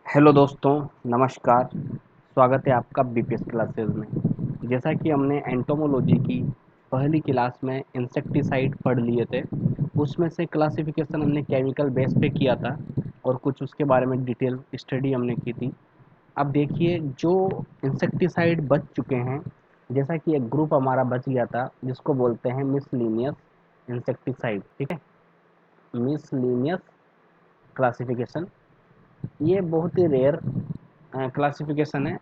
Hello दोस्तों, नमस्कार। स्वागत है आपका बीपीएस क्लासेस में। जैसा कि हमने एंटोमोलॉजी की पहली क्लास में इंसेक्टिसाइड पढ़ लिए थे, उसमें से क्लासिफिकेशन हमने केमिकल बेस पे किया था और कुछ उसके बारे में डिटेल स्टडी हमने की थी। अब देखिए, जो इंसेक्टिसाइड बच चुके हैं, जैसा कि एक ग्रुप हमारा बच गया था जिसको बोलते हैं मिसलिनियस इंसेक्टिसाइड। ठीक है, मिसलिनियस क्लासिफिकेशन। ये बहुत ही रेयर क्लासिफिकेशन है।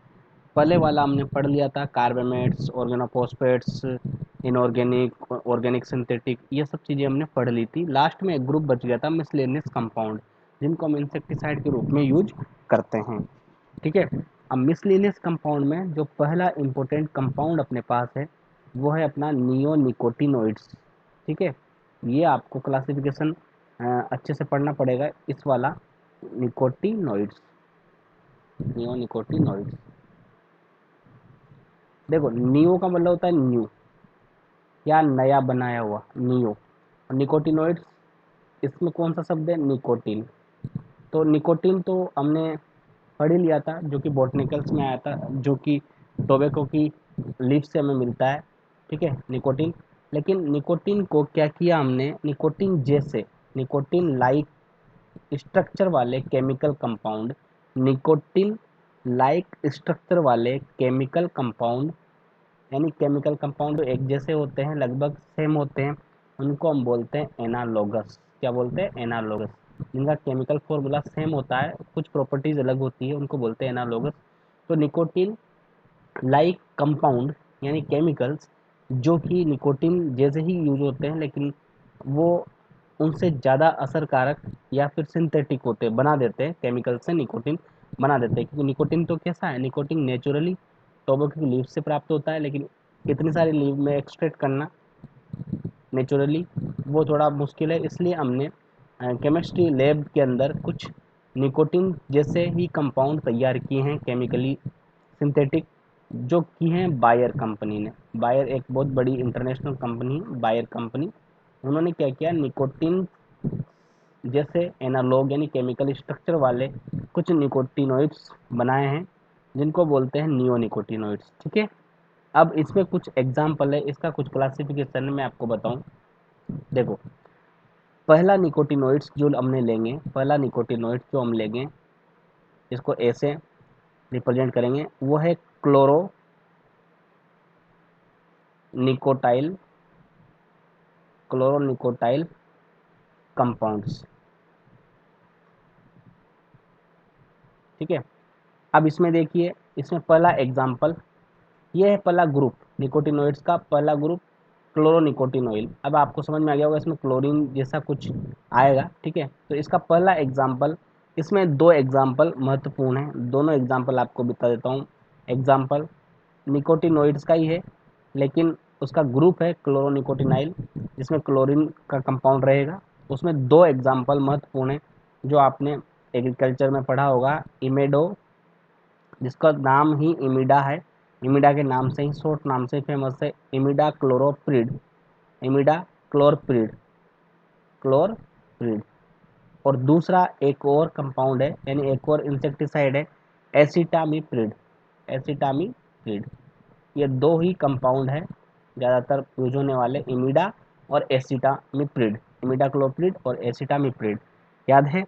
पहले वाला हमने पढ़ लिया था, carbamates, organophosphates, inorganic, organic, synthetic, ये सब चीज़ें हमने पढ़ ली थी। लास्ट में एक ग्रुप बच गया था मिसलेनियस कंपाउंड, जिनको हम इंसेक्टिसाइड के रूप में यूज करते हैं। ठीक है, अब मिसलेनियस कंपाउंड में जो पहला इंपॉर्टेंट कंपाउंड अपने पास है वो है अपना नियोनिकोटिनोइड्स। ठीक है, ये आपको क्लासिफिकेशन अच्छे से पढ़ना पड़ेगा, इस वाला निकोटिनोइड्स, नियोनिकोटिनोइड्स। देखो, नियो का मतलब होता है न्यू या नया बनाया हुआ, नियो। और निकोटिनोइड्स, इसमें कौन सा शब्द है? निकोटीन। तो निकोटीन तो हमने पढ़ ही लिया था, जो कि बॉटनिकल्स में आया था, जो कि टोबैको की लीफ से हमें मिलता है। ठीक है, निकोटीन। लेकिन निकोटीन को क्या किया हमने, निकोटीन जैसे, निकोटीन लाइक स्ट्रक्चर वाले chemical compound, nicotine like structure वाले केमिकल कंपाउंड, यानी केमिकल कंपाउंड एक जैसे होते हैं, लगभग सेम होते हैं, उनको हम बोलते हैं एनालॉगस। क्या बोलते हैं? एनालॉगस। जिनका केमिकल फॉर्मूला सेम होता है, कुछ प्रॉपर्टीज अलग होती है, उनको बोलते हैं एनालॉगस। तो निकोटीन लाइक कंपाउंड यानी केमिकल्स जो कि निकोटीन जैसे ही यूज होते हैं, लेकिन वो उनसे ज़्यादा असरकारक या फिर सिंथेटिक होते हैं, बना देते हैं, केमिकल से निकोटीन बना देते हैं। क्योंकि निकोटीन तो कैसा है, निकोटीन नेचुरली टोबैको की लीफ से प्राप्त होता है, लेकिन इतनी सारी लीफ में एक्सट्रैक्ट करना नेचुरली वो थोड़ा मुश्किल है। इसलिए हमने केमिस्ट्री लैब के अंदर कुछ निकोटीन जैसे ही कंपाउंड तैयार किए हैं, केमिकली सिंथेटिक, जो की हैं बायर कंपनी ने। बायर एक बहुत बड़ी इंटरनेशनल कंपनी, बायर कंपनी। उन्होंने क्या किया, निकोटीन जैसे एनालॉग यानी केमिकल स्ट्रक्चर वाले कुछ निकोटिनोइड्स बनाए हैं, जिनको बोलते हैं नियोनिकोटिनोइड्स। ठीक है, अब इसमें कुछ एग्जाम्पल है, इसका कुछ क्लासिफिकेशन मैं आपको बताऊं। देखो, पहला निकोटिनोइड्स जो हमने लेंगे, पहला निकोटिनोइड जो हम लेंगे, इसको ए से रिप्रेजेंट करेंगे, वो है क्लोरो निकोटाइल, क्लोरोनिकोटाइल कंपाउंड्स। ठीक है, अब इसमें देखिए, इसमें पहला एग्जाम्पल, ये है पहला ग्रुप निकोटिनोइड्स का, पहला ग्रुप क्लोरोनिकोटिनोइल। अब आपको समझ में आ गया होगा, इसमें क्लोरीन जैसा कुछ आएगा। ठीक है, तो इसका पहला एग्जाम्पल, इसमें दो एग्जाम्पल महत्वपूर्ण हैं, दोनों एग्जाम्पल आपको बता देता हूँ। एग्जाम्पल निकोटिनोइड्स का ही है, लेकिन उसका ग्रुप है क्लोरोनिकोटिनाइल, जिसमें क्लोरीन का कंपाउंड रहेगा। उसमें दो एग्जाम्पल महत्वपूर्ण है, जो आपने एग्रीकल्चर में पढ़ा होगा। इमेडो, जिसका नाम ही इमिडा है, इमिडा के नाम से ही, शॉर्ट नाम से फेमस है, इमिडा क्लोरोप्रिड, इमिडा क्लोरप्रिड, क्लोरप्रिड। और दूसरा एक और कंपाउंड है, यानी एक और इंसेक्टिसाइड है, एसिटामिप्रिड, एसिटामिप्रिड। ये दो ही कंपाउंड है ज़्यादातर यूज होने वाले, इमिडा और एसिटामिप्रिड, इमिडा क्लोरप्रिड और एसिटामिप्रिड। याद है?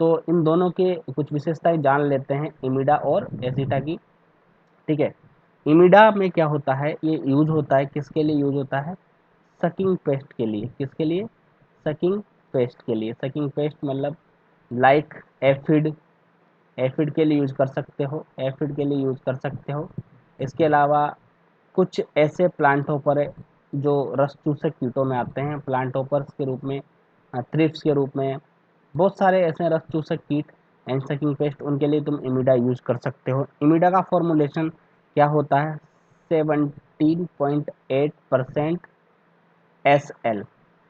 तो इन दोनों के कुछ विशेषताएं जान लेते हैं, इमिडा और एसिटा की। ठीक है, इमिडा में क्या होता है, ये यूज होता है, किसके लिए यूज होता है? सकिंग पेस्ट के लिए। किसके लिए? सकिंग पेस्ट के लिए। सकिंग पेस्ट मतलब लाइक एफिड, एफिड के लिए यूज कर सकते हो, एफिड के लिए यूज कर सकते हो। इसके अलावा कुछ ऐसे प्लांट होपर है जो रस चूसक कीटों में आते हैं, प्लांट होपर्स के रूप में, थ्रिप्स के रूप में, बहुत सारे ऐसे रस चूसक कीट एंड सकिंग पेस्ट, उनके लिए तुम इमिडा यूज कर सकते हो। इमिडा का फॉर्मुलेशन क्या होता है? 17.8% SL।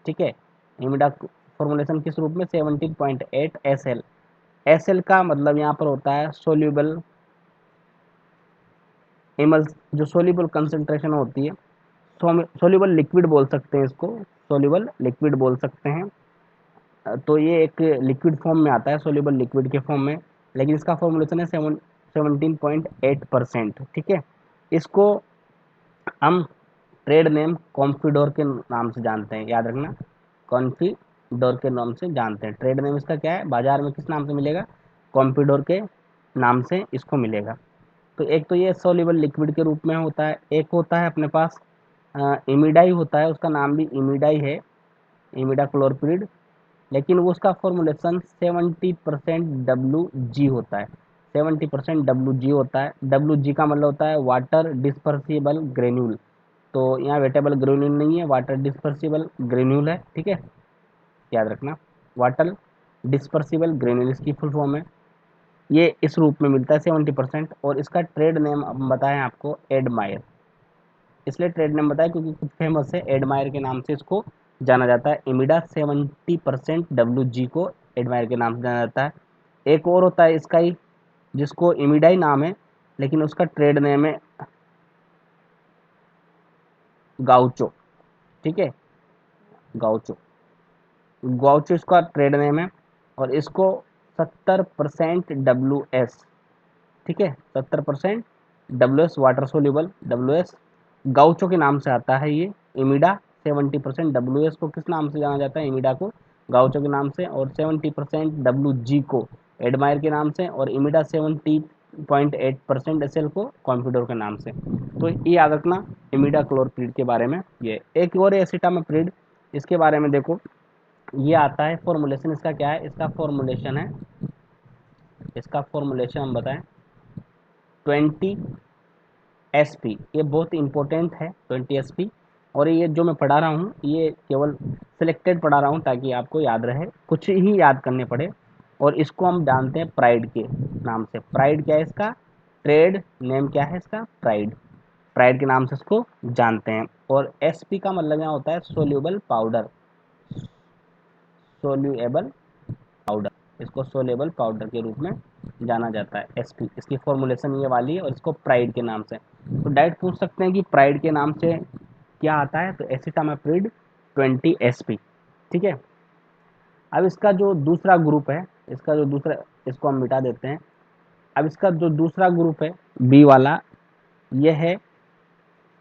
ठीक है, इमिडा फॉर्मुलेशन किस रूप में? 17.8 SL। SL का मतलब यहाँ पर होता है सोल्यूबल इमल्स, जो सोल्यूबल कंसंट्रेशन होती है, सोल्यूबल लिक्विड बोल सकते हैं इसको, सोल्यूबल लिक्विड बोल सकते हैं। तो ये एक लिक्विड फॉर्म में आता है, सोल्यूबल लिक्विड के फॉर्म में, लेकिन इसका फॉर्मूलेशन है 17.8%। ठीक है, इसको हम ट्रेड नेम कॉन्फिडोर के नाम से जानते हैं, याद रखना, कॉन्फिडोर के नाम से जानते हैं। ट्रेड नेम इसका क्या है, बाजार में किस नाम से मिलेगा, कॉन्फिडोर के नाम से इसको मिलेगा। तो एक तो ये सोल्यूबल लिक्विड के रूप में होता है, एक होता है अपने पास इमिडाई होता है, उसका नाम भी इमिडाई है, इमिडा क्लोरप्रिड, लेकिन वो उसका फॉर्मूलेशन 70% होता है, 70% होता है। WG का मतलब होता है वाटर डिस्पर्सिबल ग्रेन्यूल, तो यहाँ वेटेबल ग्रेन्यूल नहीं है, वाटर डिस्पर्सिबल ग्रेन्यूल है। ठीक है, याद रखना, वाटर डिस्पर्सिबल ग्रेन्यूल इसकी फुल फॉर्म है। ये इस रूप में मिलता है 70%, और इसका ट्रेड नेम अब बताएं आपको, एडमायर। इसलिए ट्रेड नेम बताया क्योंकि कुछ फेमस है, एडमायर के नाम से इसको जाना जाता है। इमिडा 70% को एडमायर के नाम से जाना जाता है। एक और होता है इसका ही, जिसको इमिडा ही नाम है, लेकिन उसका ट्रेड नेम है गाउचो। ठीक है, गाउचो, गाउचो इसका ट्रेड नेम है, और इसको 70% ठीक है, 70% वाटर सोल्यूबल गाउचो के नाम से आता है ये। इमिडा 70% को किस नाम से जाना जाता है, इमिडा को गाउचो के नाम से, और 70% को एडमायर के नाम से, और इमिडा 70.8% को कॉन्फिडोर के नाम से। तो ये याद रखना इमिडा क्लोरप्रिड के बारे में। ये एक और एसिटामाप्रिड, इसके बारे में देखो, ये आता है फॉर्मूलेशन इसका क्या है, इसका फॉर्मूलेशन है, इसका फॉर्मूलेशन हम बताएं 20 SP। ये बहुत इंपॉर्टेंट है 20 SP, और ये जो मैं पढ़ा रहा हूँ ये केवल सिलेक्टेड पढ़ा रहा हूँ ताकि आपको याद रहे, कुछ ही याद करने पड़े। और इसको हम जानते हैं प्राइड के नाम से। प्राइड क्या है इसका, ट्रेड नेम क्या है इसका, प्राइड, प्राइड के नाम से इसको जानते हैं। और SP का मतलब यहाँ होता है सोल्यूबल पाउडर, सोल्यूएबल पाउडर, इसको सोलेबल पाउडर के रूप में जाना जाता है। SP, इसकी फॉर्मूलेशन ये वाली है, और इसको प्राइड के नाम से। तो डायरेक्ट पूछ सकते हैं कि प्राइड के नाम से क्या आता है, तो एसिटामाप्रिड 20 SP। ठीक है, अब इसका जो दूसरा ग्रुप है, इसका जो दूसरा, इसको हम मिटा देते हैं। अब इसका जो दूसरा ग्रुप है बी वाला, ये है,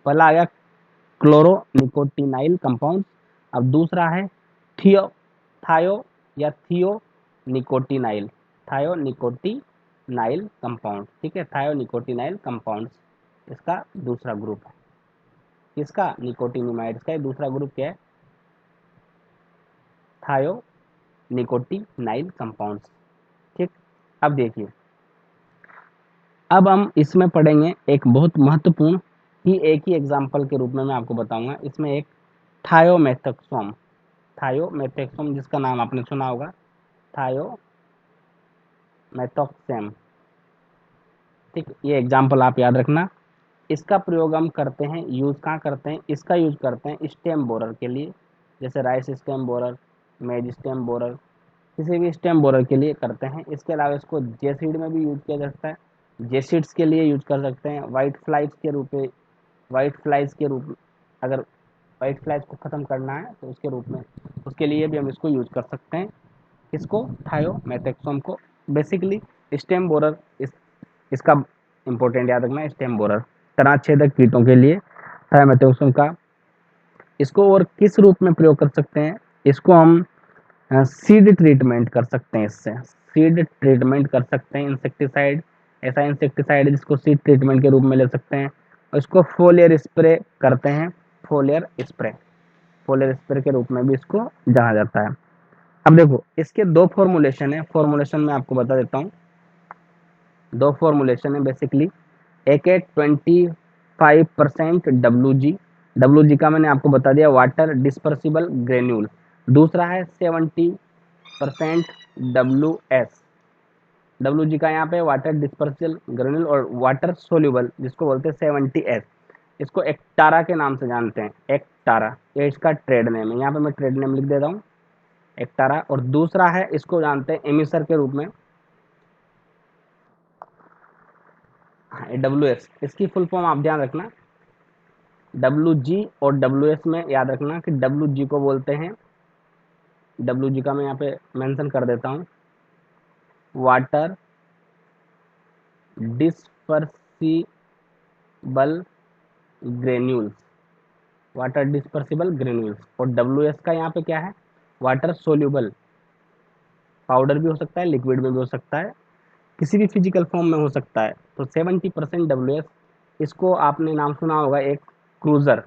पहला आ गया क्लोरो निकोटिनाइल कंपाउंड, अब दूसरा है थियो, थायो या थियो निकोटिनाइल, थायो निकोटिनाइल कंपाउंड। ठीक है, थायो निकोटिनाइल कंपाउंड इसका दूसरा ग्रुप है। किसका, निकोटिनिमाइड्स का दूसरा ग्रुप क्या है, थायो निकोटिनाइल कंपाउंड। ठीक, अब देखिए, अब हम इसमें पढ़ेंगे एक बहुत महत्वपूर्ण ही, एक ही एग्जाम्पल के रूप में मैं आपको बताऊंगा। इसमें एक थायोमेथोक्सोम, थायोमेथोक्सोम जिसका नाम आपने सुना होगा, थायोमेथोक्सेम। ठीक, ये एग्जाम्पल आप याद रखना। इसका प्रयोग हम करते हैं, यूज कहाँ करते हैं, इसका यूज करते हैं स्टेम बोरर के लिए, जैसे राइस स्टेम बोरर, मेज स्टेम बोरर, किसी भी स्टेम बोरर के लिए करते हैं। इसके अलावा इसको जेसीड में भी यूज किया जा सकता है, जेसीड्स के लिए यूज कर सकते हैं, व्हाइट फ्लाइज के रूप में, व्हाइट फ्लाइज के रूप में, अगर व्हाइट फ्लाइज को ख़त्म करना है तो उसके रूप में, उसके लिए भी हम इसको यूज कर सकते हैं। किसको, थायोमेथोक्सोम को। बेसिकली स्टेम बोरर इसका इंपॉर्टेंट याद रखना, स्टेम बोरर तना छेदक कीटों के लिए थायोमेथोक्सोम का। इसको और किस रूप में प्रयोग कर सकते हैं, इसको हम सीड ट्रीटमेंट कर सकते हैं, इससे सीड ट्रीटमेंट कर सकते हैं। इंसेक्टिसाइड, ऐसा इंसेक्टिसाइड जिसको सीड ट्रीटमेंट के रूप में ले सकते हैं। और इसको फोलियर स्प्रे करते हैं, फोलियर स्प्रे, फोलियर स्प्रे के रूप में भी इसको जाना जाता है। अब देखो इसके दो फॉर्मूलेशन है, फॉर्मूलेशन मैं आपको बता देता हूँ। दो फॉर्मूलेशन है बेसिकली, एक है 25% WG का मैंने आपको बता दिया, वाटर डिस्पर्सिबल ग्रेन्यूल। दूसरा है 70% WG का यहाँ पे वाटर डिस्पर्सिबल ग्रेन्यूल, और वाटर सोल्यूबल जिसको बोलते हैं 70S, इसको एक्टारा के नाम से जानते हैं, एक्टारा, ये इसका ट्रेड नेम है। यहाँ पे मैं ट्रेड नेम लिख देता हूँ, एक्टारा। और दूसरा है, इसको जानते हैं एमिसर के रूप में, WS, इसकी फुल फॉर्म आप ध्यान रखना, WG और WS में याद रखना कि WG को बोलते हैं, WG का मैं यहाँ पे मेंशन कर देता हूँ, water dispersible granules, water dispersible granules. और WS का यहाँ पे क्या है, वाटर सोल्यूबल, पाउडर भी हो सकता है, लिक्विड में भी हो सकता है, किसी भी फिजिकल फॉर्म में हो सकता है। तो 70% WS, इसको आपने नाम सुना होगा एक क्रूजर,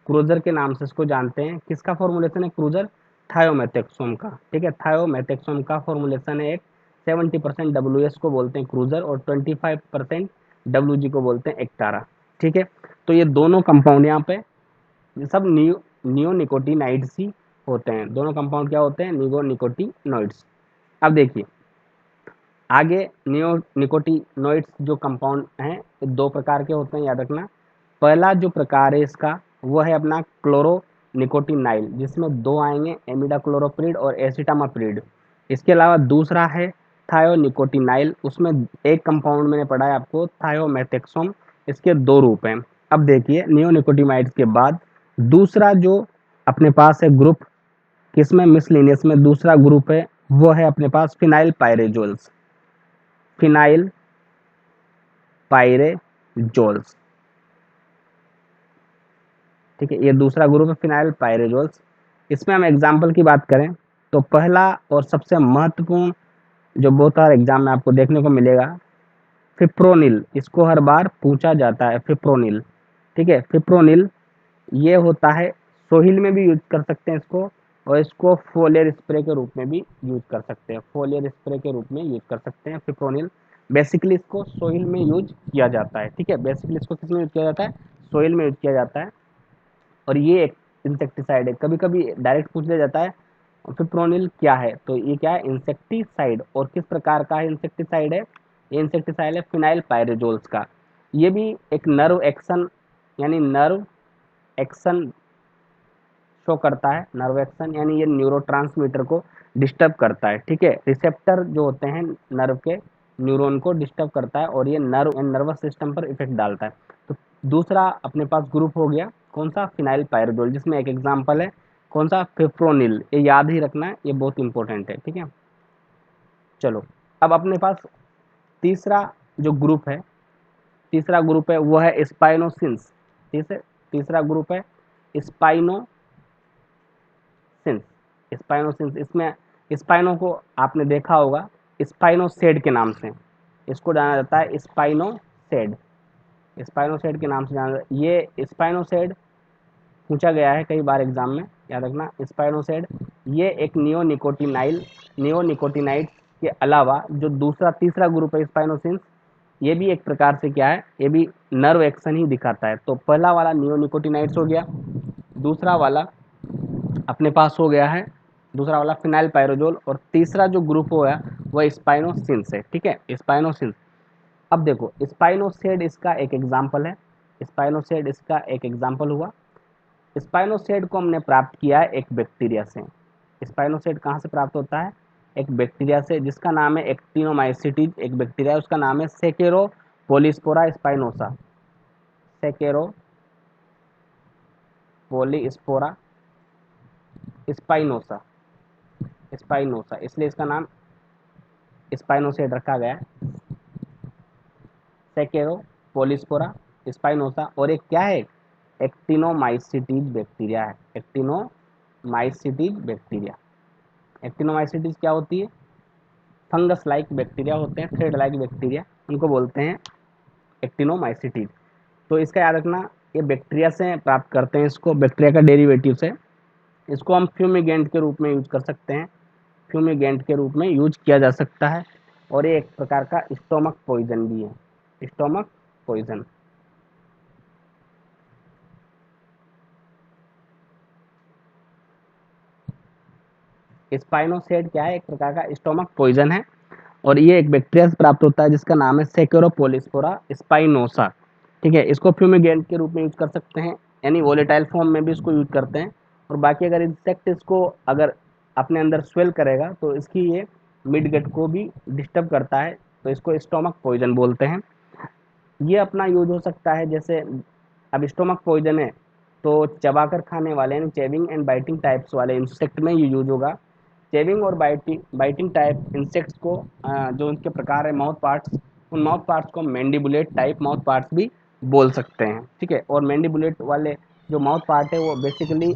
क्रूजर के नाम से इसको जानते हैं। किसका फॉर्मुलेशन है क्रूजर, थायोमेथेक्सोम का, ठीक है, थायोमेथेक्सोम का फॉर्मुलेशन है एक। 70% WS को बोलते हैं क्रूजर और 25% WG को बोलते हैं एक्टारा, ठीक है। तो ये दोनों कंपाउंड यहाँ पे ये सब नियोनिकोटिनाइड्स ही होते हैं। दोनों कंपाउंड क्या होते हैं, नियोनिकोटिनॉइड्स। अब देखिए आगे, नियोनिकोटिनॉइड्स जो कंपाउंड हैं दो प्रकार के होते हैं, याद रखना। पहला जो प्रकार है इसका वो है अपना क्लोरोनिकोटिनाइल, जिसमें दो आएंगे, एमिडाक्लोरोप्रिड और एसिटामाप्रिड। इसके अलावा दूसरा है थायोनिकोटिनाइल, उसमें एक कंपाउंड मैंने पढ़ा है आपको थायोमेथेक्सोम, इसके दो रूप हैं। अब देखिए नियोनिकोटिनाइड्स के बाद दूसरा जो अपने पास है ग्रुप, किसमें, मिसलिनियस में दूसरा ग्रुप है, वो है अपने पास फिनाइल पायरेजोल्स, फिनाइल पायरेजोल्स, ठीक है, ये दूसरा ग्रुप है फिनाइल पायरेजोल्स। इसमें हम एग्जाम्पल की बात करें तो पहला और सबसे महत्वपूर्ण जो बहुत सारे एग्जाम में आपको देखने को मिलेगा, फिप्रोनिल, इसको हर बार पूछा जाता है, फिप्रोनिल, ठीक है। फिप्रोनिल ये होता है, सोहिल में भी यूज कर सकते हैं इसको, और इसको फोलियर स्प्रे के रूप में भी यूज कर सकते हैं, फोलियर स्प्रे के रूप में यूज कर सकते हैं फिप्रोनिल। बेसिकली इसको सोइल में यूज किया जाता है, ठीक है, बेसिकली इसको किस में यूज किया जाता है, सोइल में यूज किया जाता है। और ये एक इंसेक्टिसाइड है, कभी कभी डायरेक्ट पूछ लिया जाता है फिप्रोनिल क्या है, तो ये क्या है, इंसेक्टिसाइड। और किस प्रकार का है इंसेक्टिसाइड है, ये इंसेक्टिसाइड है फिनाइल पायरेजोल्स का। ये भी एक नर्व एक्शन, यानी नर्व एक्शन शो करता है, नर्व एक्शन यानी ये न्यूरोट्रांसमीटर को डिस्टर्ब करता है, ठीक है। रिसेप्टर जो होते हैं नर्व के, न्यूरॉन को डिस्टर्ब करता है और ये नर्व एंड नर्वस सिस्टम पर इफेक्ट डालता है। तो दूसरा अपने पास ग्रुप हो गया कौन सा, फिनाइल पायरेजोल, जिसमें एक एग्जाम्पल है कौन सा, फिप्रोनिल। ये याद ही रखना है, ये बहुत इंपॉर्टेंट है, ठीक है। चलो अब अपने पास तीसरा जो ग्रुप है, तीसरा ग्रुप है वो है स्पाइनोसिंस, ठीक है। तीसरा ग्रुप है स्पाइनो सिंस, स्पाइनोसिंस। इसमें स्पाइनो को आपने देखा होगा स्पाइनोसेड के नाम से, इसको जाना जाता है स्पाइनोसेड, स्पाइनोसेड के नाम से जाना जाता है। ये स्पाइनोसेड पूछा गया है कई बार एग्जाम में, याद रखना स्पाइनोसेड। ये एक नियोनिकोटिनाइल, नियोनिकोटिनाइड के अलावा जो दूसरा तीसरा ग्रुप है स्पाइनोसिंस, ये भी एक प्रकार से क्या है, ये भी नर्व एक्शन ही दिखाता है। तो पहला वाला नियोनिकोटिनाइड्स हो गया, दूसरा वाला अपने पास हो गया है, दूसरा वाला फिनाइल पायरोजोल, और तीसरा जो ग्रुप हो गया वह स्पाइनोसिंस है, ठीक है, स्पाइनोसिंस। अब देखो स्पाइनोसेड इसका एक एग्जाम्पल है, स्पाइनोसेड इसका एक एग्जाम्पल हुआ। स्पाइनोसेड को हमने प्राप्त किया है एक बैक्टीरिया से। स्पाइनोसेड कहाँ से प्राप्त होता है, एक बैक्टीरिया से, जिसका नाम है एक्टिनोमाइसिटीज, एक बैक्टीरिया है उसका नाम है सेकेरो पोलिस्पोरा स्पाइनोसा, सेकेरो पोलिस्पोरा स्पाइनोसा, स्पाइनोसा, इसलिए इसका नाम स्पाइनोसेड रखा गया है, सेकेरो पोलिस्पोरा स्पाइनोसा। और एक क्या है, एक्टिनोमाइसिटीज बैक्टीरिया है, एक्टिनोमाइसिटीज बैक्टीरिया। एक्टिनोमाइसिटीज क्या होती है, फंगस लाइक बैक्टीरिया होते हैं, थ्रेड लाइक बैक्टीरिया, उनको बोलते हैं एक्टिनोमाइसिटीज। तो इसका याद रखना, ये बैक्टीरिया से प्राप्त करते हैं इसको, बैक्टीरिया का डेरिवेटिव से। इसको हम फ्यूमिगेंट के रूप में यूज कर सकते हैं, फ्यूमिगेंट के रूप में यूज किया जा सकता है। और ये एक प्रकार का स्टोमक पॉइजन भी है, स्टोमक पॉइजन। स्पाइनोसेड क्या है, एक प्रकार का स्टोमक पॉइजन है, और ये एक बैक्टीरिया से प्राप्त होता है जिसका नाम है सेकेरोपोलिस्पोरा स्पाइनोसा, ठीक है। इसको फ्यूमिगेंट के रूप में यूज कर सकते हैं, यानी वोलेटाइल फॉर्म में भी इसको यूज करते हैं। और बाकी अगर इंसेक्ट इसको अगर अपने अंदर स्वेल करेगा तो इसकी ये मिड गट को भी डिस्टर्ब करता है, तो इसको स्टोमक पॉइजन बोलते हैं। ये अपना यूज हो सकता है, जैसे अब स्टोमक पॉइजन है तो चबाकर खाने वाले यानी चेविंग एंड बाइटिंग टाइप्स वाले इंसेक्ट में ये यूज होगा। चेविंग और बाइटिंग बाइटिंग टाइप इंसेक्ट्स को जो उनके प्रकार है माउथ पार्ट्स, उन माउथ पार्ट्स को मैंडिबुलेट टाइप माउथ पार्ट्स भी बोल सकते हैं, ठीक है। और मैंडिबुलेट वाले जो माउथ पार्ट है वो बेसिकली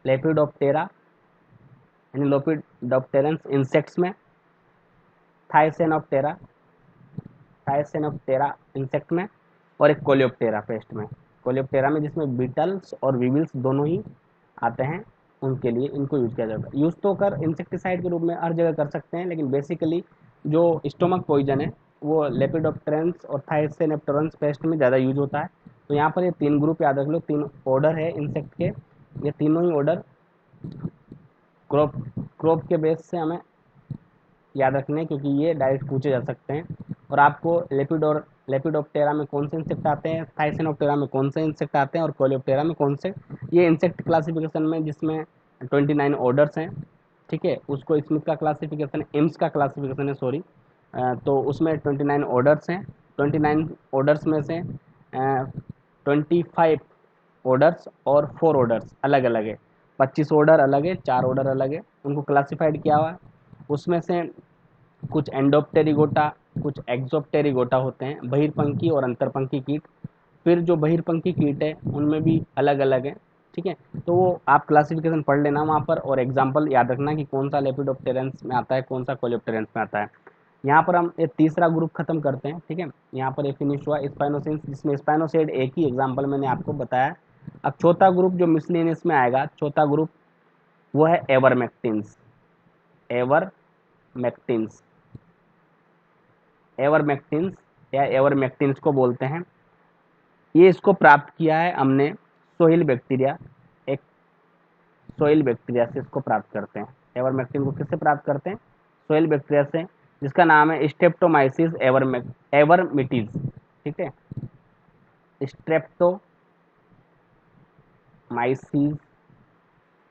लेपिडोप्टेरा यानी लेपिडोप्टेरंस इंसेक्ट्स में, थायसेनोप्टेरा इंसेक्ट में, और एक कोलियोप्टेरा पेस्ट में। कोलियोप्टेरा में जिसमें बीटल्स और वीविल्स दोनों ही आते हैं, उनके लिए इनको यूज किया जाता है। यूज तो कर इंसेक्टिसाइड के रूप में हर जगह कर सकते हैं, लेकिन बेसिकली जो स्टोमक पॉइजन है वो लेपिडोप्टेरेंस और थायसेनेप्टेरंस पेस्ट में ज़्यादा यूज होता है। तो यहाँ पर ये 3 ग्रुप याद रख लो, 3 ऑर्डर है इंसेक्ट के। ये तीनों ही ऑर्डर क्रॉप के बेस से हमें याद रखने, क्योंकि ये डायरेक्ट पूछे जा सकते हैं। और आपको लेपिडोप्टेरा में कौन से इंसेक्ट आते हैं, थाइसेनोप्टेरा में कौन से इंसेक्ट आते हैं, और कोलियोप्टेरा में कौन से, ये इंसेक्ट क्लासिफिकेशन में जिसमें 29 ऑर्डर्स हैं, ठीक है, उसको स्मिथ का क्लासिफिकेशन, एम्स का क्लासिफिकेशन है, सॉरी। तो उसमें 29 ऑर्डर्स हैं। 29 ऑर्डर्स में से 25 ऑर्डर्स और 4 ऑर्डर्स अलग अलग है। 25 ऑर्डर अलग है, 4 ऑर्डर अलग है, उनको क्लासिफाइड किया हुआ है। उसमें से कुछ एंडोप्टेरिगोटा, कुछ एक्सोप्टेरिगोटा होते हैं, बहिर्पंखी और अंतरपंखी कीट। फिर जो बहिर्पंखी कीट है उनमें भी अलग अलग है, ठीक है। तो वो आप क्लासिफिकेशन पढ़ लेना वहाँ पर, और एग्जाम्पल याद रखना कि कौन सा लेपिडोप्टेरेंस में आता है, कौन सा कोलियोप्टेरेंस में आता है। यहाँ पर हम ये तीसरा ग्रुप खत्म करते हैं, ठीक है। यहाँ पर ये फिनिश हुआ स्पाइनोसिंस, जिसमें स्पाइनोसेड एक ही एग्जाम्पल मैंने आपको बताया। अब चौथा ग्रुप जो मिसलिनियस में आएगा, चौथा ग्रुप वो है एवरमेक्टिन्स। एवरमेक्टिन्स एवरमेक्टिन्स या एवरमेक्टिन्स को बोलते हैं। ये इसको प्राप्त किया है हमने सोइल बैक्टीरिया, एक सोइल बैक्टीरिया से इसको प्राप्त करते हैं। एवरमेक्टिन को किससे प्राप्त करते हैं, सोइल बैक्टीरिया से, जिसका नाम है स्ट्रेप्टोमाइसिस एवरमिटीज, ठीक है।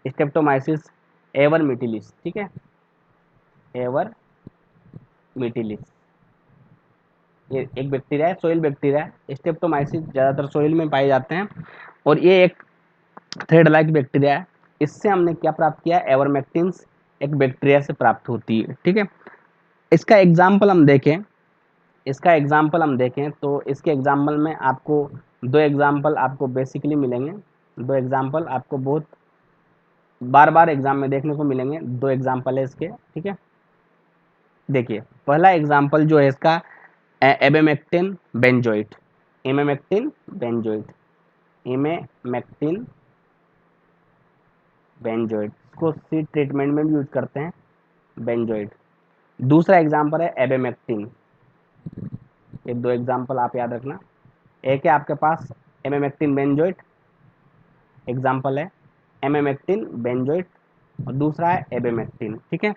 स्ट्रेप्टोमाइसिस एवरमिटिलिस, ठीक है, एवरमिटिलिस। ये एक बैक्टीरिया है, सोइल बैक्टीरिया है। स्ट्रेप्टोमाइसिस ज़्यादातर सोइल में पाए जाते हैं, और ये एक थ्रेड लाइक बैक्टीरिया है। इससे हमने क्या प्राप्त किया, एवरमेक्टिन्स एक बैक्टीरिया से प्राप्त होती है, ठीक है। इसका एग्जाम्पल हम देखें, तो इसके एग्जाम्पल में आपको 2 एग्जाम्पल आपको बेसिकली मिलेंगे। 2 एग्जाम्पल आपको बहुत बार बार एग्जाम में देखने को मिलेंगे। 2 एग्जाम्पल है इसके, ठीक है। देखिए पहला एग्जाम्पल जो है इसका एबेमेक्टिन बेंजोइट, इमेमेक्टिन बेंजोइट, इमेमेक्टिन बेंजोइट, इसको सीड ट्रीटमेंट में भी यूज करते हैं, बेंजोइट। दूसरा एग्जाम्पल है एबेमेक्टिन। ये 2 एग्जाम्पल आप याद रखना। एक है आपके पास एमेमेक्टिन बेंजोइट, एग्जाम्पल है एमेमेक्टिन बेंजोइट, और दूसरा है एबेमेक्टिन, ठीक है।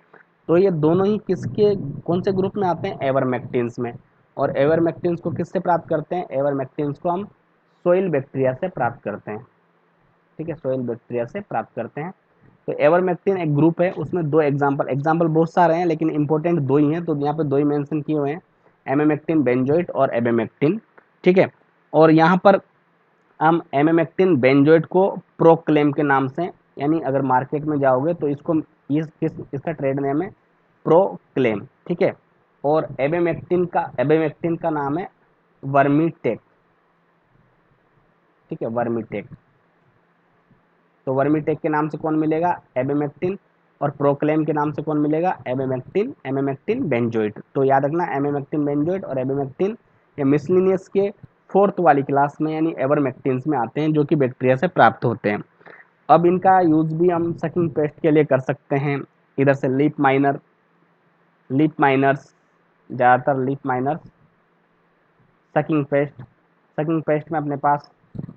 तो ये दोनों ही किसके कौन से ग्रुप में आते हैं, एवरमेक्टिन्स में। और एवरमेक्टिन्स को किससे प्राप्त करते हैं, एवरमेक्टिन्स को हम सोइल बैक्टीरिया से प्राप्त करते हैं, ठीक है, सोइल बैक्टीरिया से प्राप्त करते हैं। तो एवरमेक्टिन एक ग्रुप है, उसमें 2 एग्जाम्पल बहुत सारे हैं, लेकिन इंपॉर्टेंट 2 ही हैं, तो यहाँ पे 2 ही मेंशन किए हुए हैं, एमेमेक्टिन बेंजोइट और एबेमेक्टिन, ठीक है। और यहाँ पर हम एमेमेक्टिन बेंजोइट को प्रोक्लेम के नाम से, यानी अगर मार्केट में जाओगे तो इसको इसका ट्रेड नेम है प्रोक्लेम, ठीक है। और एबेमेक्टिन का नाम है वर्मीटेक, ठीक है, वर्मीटेक। तो वर्मीटेक के नाम से कौन मिलेगा, एबेमेक्टिन, और प्रोक्लेम के नाम से कौन मिलेगा, एमेमेक्टिन बेंजोइट। तो याद रखना एमेमेक्टिन बेंजोइट और एबेमेक्टिन ये मिसलिनियस के 4th वाली क्लास में यानी एवरमेक्टिन्स में आते हैं, जो कि बैक्टीरिया से प्राप्त होते हैं। अब इनका यूज भी हम सकिंग पेस्ट के लिए कर सकते हैं। इधर से लीप माइनर्स, ज़्यादातर लीप माइनर्स, सकिंग पेस्ट में अपने पास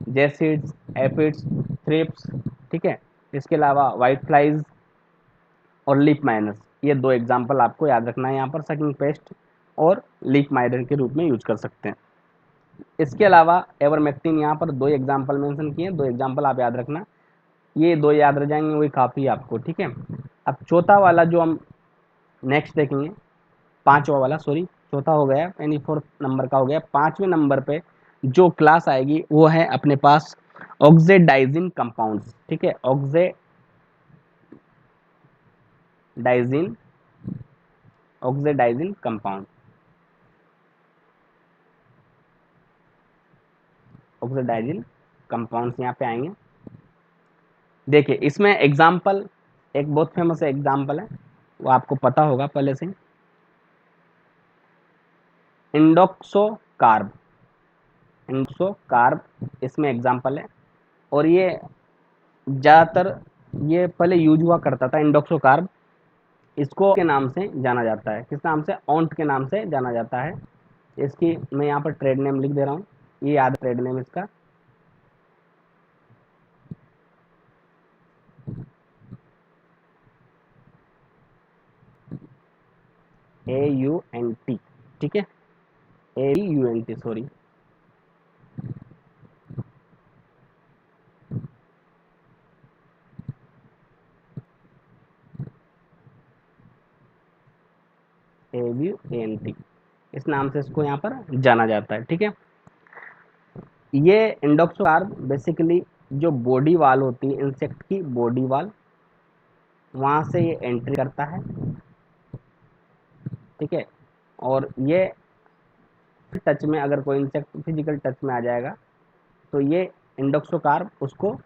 जेसिड्स, एफिड्स, थ्रिप्स, ठीक है। इसके अलावा वाइट फ्लाइज और लीप माइनर्स, ये 2 एग्जाम्पल आपको याद रखना है यहाँ पर, सकिंग पेस्ट और लीप माइनर के रूप में यूज कर सकते हैं। इसके अलावा एवरमेक्टिन यहाँ पर 2 एग्जाम्पल मेंशन किए, 2 एग्जाम्पल आप याद रखना, ये 2 याद रह जाएंगे वही काफ़ी आपको, ठीक है। अब चौथा वाला जो हम नेक्स्ट देखेंगे, पांचवा वाला, सॉरी चौथा हो गया यानी 4th नंबर का हो गया। 5वें नंबर पे जो क्लास आएगी वो है अपने पास ऑक्सीडाइजिन कंपाउंड्स, ठीक है, ऑक्सीडाइजिन कंपाउंड। ऑक्सीडाइजिल कंपाउंड्स यहाँ पे आएंगे। देखिए इसमें एग्जाम्पल, एक बहुत फेमस एग्जाम्पल है, वो आपको पता होगा पहले से, इंडोक्सोकार्ब। इंडोक्सोकार्ब इसमें एग्जाम्पल है, और ये ज़्यादातर ये पहले यूज हुआ करता था इंडोक्सोकार्ब। इसको के नाम से जाना जाता है, किस नाम से, ऑन्ट के नाम से जाना जाता है। इसकी मैं यहाँ पर ट्रेड नेम लिख दे रहा हूँ, ये याद ट्रेड नेम इसका, AUNT, ठीक है, AUNT, सॉरी, AUNT, इस नाम से इसको यहाँ पर जाना जाता है, ठीक है। ये इंडोक्सोकार्ब बेसिकली जो बॉडी वाल होती है इंसेक्ट की, बॉडी वाल, वहाँ से ये एंट्री करता है, ठीक है। और ये टच में, अगर कोई इंसेक्ट फिजिकल टच में आ जाएगा तो ये इंडोक्सोकार्ब उसको,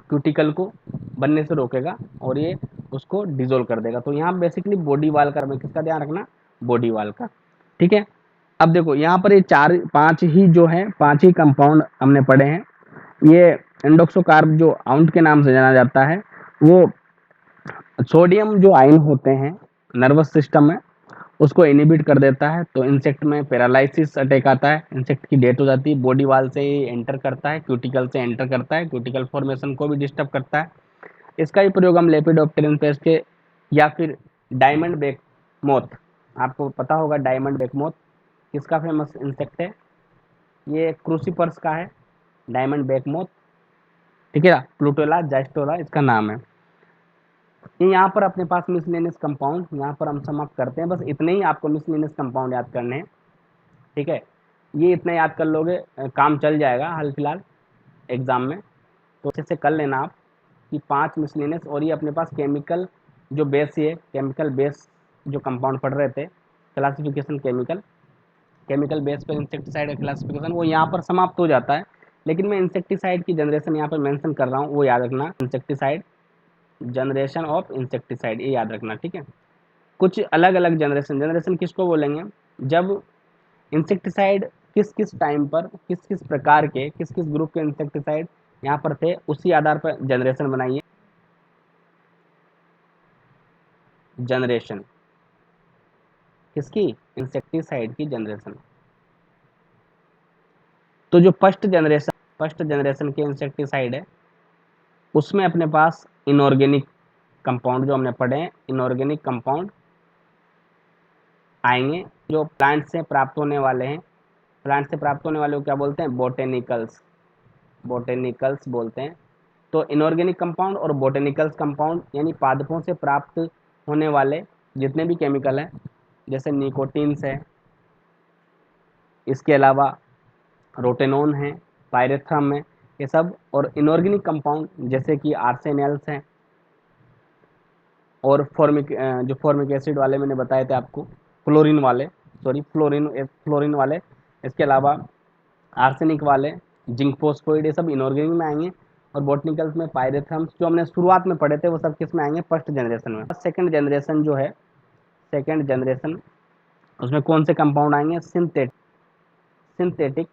क्यूटिकल को बनने से रोकेगा और ये उसको डिजोल्व कर देगा। तो यहाँ बेसिकली बॉडी वाल का, हमें किसका ध्यान रखना, बॉडी वाल का, ठीक है। अब देखो यहाँ पर ये चार पांच ही जो है, पांच ही कंपाउंड हमने पढ़े हैं। ये इंडोक्सोकार्ब जो आउंट के नाम से जाना जाता है, वो सोडियम जो आयन होते हैं नर्वस सिस्टम में, उसको इनिबिट कर देता है। तो इंसेक्ट में पैरालिसिस अटैक आता है, इंसेक्ट की डेथ हो जाती है। बॉडी वाल से एंटर करता है, क्यूटिकल से एंटर करता है, क्यूटिकल फॉर्मेशन को भी डिस्टर्ब करता है। इसका ही प्रयोग हम लेपिडोप्टेरिन पेस्ट के, या फिर डायमंड बेक मोथ, आपको पता होगा डायमंड बेक मोथ किसका फेमस इंसेक्ट है, ये क्रूसीपर्स का है डायमंड बेक मोथ, ठीक है, प्लूटोला जास्टोला इसका नाम है। ये यहाँ पर अपने पास मिसलेनियस कंपाउंड यहाँ पर हम समाप्त करते हैं, बस इतने ही आपको मिसलेनियस कंपाउंड याद करने हैं, ठीक है। ये इतना याद कर लोगे, काम चल जाएगा हाल फिलहाल एग्जाम में, तो अच्छे से कर लेना आप कि 5 मिसलेनियस। और ये अपने पास केमिकल जो बेस, ये केमिकल बेस जो कंपाउंड पढ़ रहे थे, क्लासिफिकेशन केमिकल, केमिकल बेस पर इंसेक्टिसाइड क्लासिफिकेशन, वो यहाँ पर समाप्त हो जाता है। लेकिन मैं इंसेक्टिसाइड की जनरेशन यहाँ पर मेंशन कर रहा हूँ, वो याद रखना, इंसेक्टिसाइड, जनरेशन ऑफ इंसेक्टिसाइड, ये याद रखना, ठीक है। कुछ अलग अलग जनरेशन, जनरेशन किसको बोलेंगे, जब इंसेक्टिसाइड किस किस टाइम पर किस किस प्रकार के, किस किस ग्रुप के इंसेक्टिसाइड यहाँ पर थे, उसी आधार पर जनरेशन बनाइए। जनरेशन किसकी, इंसेक्टिसाइड की जनरेशन। तो जो फर्स्ट जनरेशन के इंसेक्टिसाइड है, उसमें अपने पास इनऑर्गेनिक कंपाउंड जो हमने पढ़े हैं, इनऑर्गेनिक कंपाउंड आएंगे जो प्लांट से प्राप्त होने वाले हैं। प्लांट से प्राप्त होने वाले को क्या बोलते हैं, बोटेनिकल्स, बोटेनिकल्स बोलते हैं। तो इनऑर्गेनिक कंपाउंड और बोटेनिकल्स कंपाउंड यानी पादपों से प्राप्त होने वाले जितने भी केमिकल हैं, जैसे निकोटीन्स है, इसके अलावा रोटेनॉन है, पायरेथ्रम है, ये सब। और इनऑर्गेनिक कंपाउंड जैसे कि आर्सेनल्स हैं, और जो फॉर्मिक एसिड वाले मैंने बताए थे आपको, फ्लोरीन वाले, सॉरी फ्लोरीन वाले, इसके अलावा आर्सेनिक वाले, जिंक फोस्फोइड, ये सब इनऑर्गेनिक में आएंगे। और बॉटनिकल्स में पायरेथ्रम्स जो हमने शुरुआत में पढ़े थे, वो सब किस में आएंगे, फर्स्ट जनरेशन में। सेकंड जनरेशन जो है, सेकंड जनरेशन, उसमें कौन से कंपाउंड आएंगे, सिंथेटिक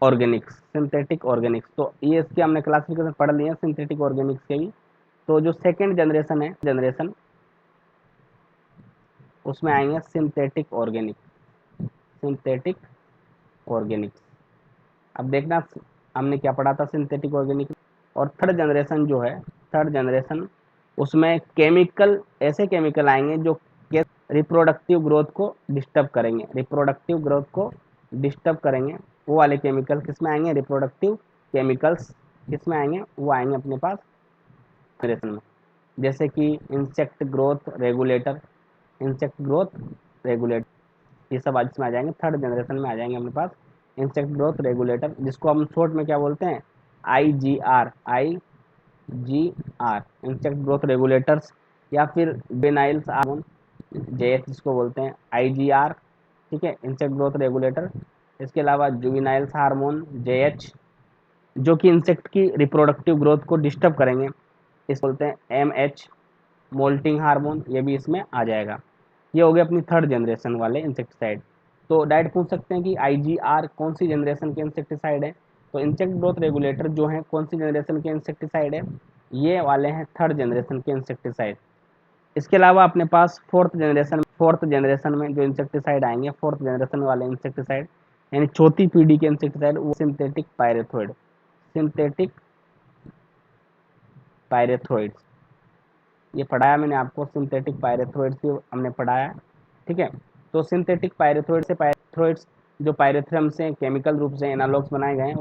ऑर्गेनिक्स, सिंथेटिक ऑर्गेनिक्स। तो ये इसके हमने क्लासिफिकेशन पढ़ लिए सिंथेटिक ऑर्गेनिक्स के भी। तो जो सेकंड जनरेशन है, जनरेशन, उसमें आएंगे सिंथेटिक ऑर्गेनिक, सिंथेटिक ऑर्गेनिक्स। अब देखना हमने क्या पढ़ा था सिंथेटिक ऑर्गेनिक। और थर्ड जनरेशन जो है, थर्ड जनरेशन, उसमें केमिकल, ऐसे केमिकल आएंगे जो रिप्रोडक्टिव ग्रोथ को डिस्टर्ब करेंगे, रिप्रोडक्टिव ग्रोथ को डिस्टर्ब करेंगे। वो वाले केमिकल किस में आएंगे, रिप्रोडक्टिव केमिकल्स किस में आएंगे, वो आएंगे अपने पास जनरेशन में। जैसे कि insect growth regulator, insect growth regulator, ये सब आज इसमें आ जाएंगे, थर्ड जनरेशन में आ जाएंगे अपने पास इंसेक्ट ग्रोथ रेगुलेटर, जिसको हम शॉर्ट में क्या बोलते हैं, IGR, IGR, insect growth regulators, या फिर बेनाइल्स आर्गोन, JH जिसको बोलते हैं, IGR, ठीक है, इंसेक्ट ग्रोथ रेगुलेटर, इसके अलावा जुविनाइल्स हार्मोन JH, जो कि इंसेक्ट की रिप्रोडक्टिव ग्रोथ को डिस्टर्ब करेंगे, इस बोलते हैं MH। मोल्टिंग हार्मोन, ये भी इसमें आ जाएगा। ये हो गए अपनी थर्ड जनरेशन वाले इंसेक्टिसाइड। तो डायरेक्ट पूछ सकते हैं कि IGR कौन सी जनरेशन के इंसेक्टिसाइड है। तो इंसेक्ट ग्रोथ रेगुलेटर जो है कौन सी जनरेशन के इंसेक्टिसाइड है, ये वाले हैं थर्ड जनरेशन के इंसेक्टिसाइड। इसके अलावा अपने पास फोर्थ जनरेशन में जो इंसेक्टिसाइड आएंगे, फोर्थ जनरेशन वाले इंसेक्टिसाइड यानी चौथी पीढ़ी के इंसेक्टिसाइड, वो सिंथेटिक पायरेथ्रोइड। सिंथेटिक पायरेथ्रोइड, ये पढ़ाया मैंने आपको, सिंथेटिक पायरेथ्रोइड्स की हमने पढ़ाया। ठीक है, तो सिंथेटिक पायरेथ्रोइड से पायरेथ्रोइड्स जो पायरेथ्रम से केमिकल रूप से एनालॉग्स बनाए गए हैं